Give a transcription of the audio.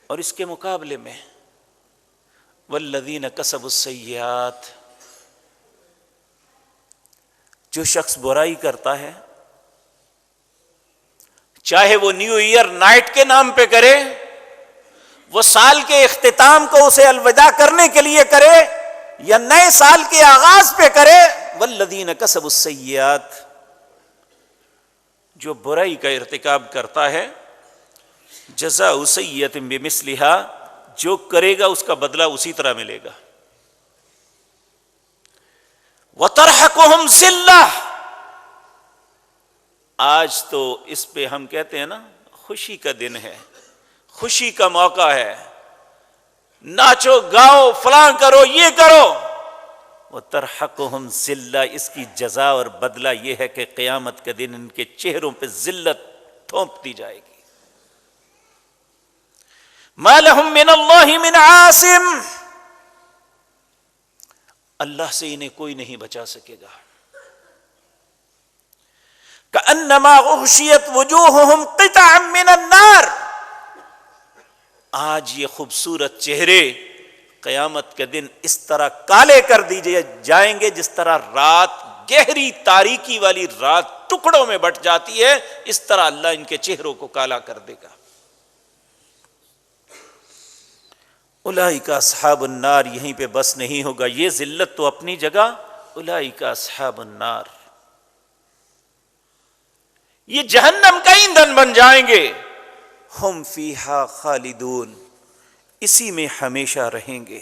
اور اس کے مقابلے میں والذین کسبوا السیئات، جو شخص برائی کرتا ہے، چاہے وہ نیو ایئر نائٹ کے نام پہ کرے، وہ سال کے اختتام کو اسے الوداع کرنے کے لیے کرے، یا نئے سال کے آغاز پہ کرے، والذین کسبوا السیئات، جو برائی کا ارتکاب کرتا ہے، جزاء سیئۃ بمثلھا، جو کرے گا اس کا بدلہ اسی طرح ملے گا. وترحقهم ذلہ، آج تو اس پہ ہم کہتے ہیں نا خوشی کا دن ہے، خوشی کا موقع ہے، ناچو گاؤ فلاں کرو یہ کرو. وترحقهم ذلہ، اس کی جزا اور بدلہ یہ ہے کہ قیامت کے دن ان کے چہروں پہ ذلت تھوپ دی جائے گی. ما لهم من اللہ من عاصم، اللہ سے انہیں کوئی نہیں بچا سکے گا. کأنما اغشیت وجوہہم قطعا من النار، آج یہ خوبصورت چہرے قیامت کے دن اس طرح کالے کر دیے جائیں گے جس طرح رات، گہری تاریکی والی رات ٹکڑوں میں بٹ جاتی ہے، اس طرح اللہ ان کے چہروں کو کالا کر دے گا. اولئک اصحاب النار، یہیں پہ بس نہیں ہوگا، یہ ذلت تو اپنی جگہ. اولئک اصحاب النار، یہ جہنم کا ایندھن بن جائیں گے. ہم فیہا خالدون، اسی میں ہمیشہ رہیں گے.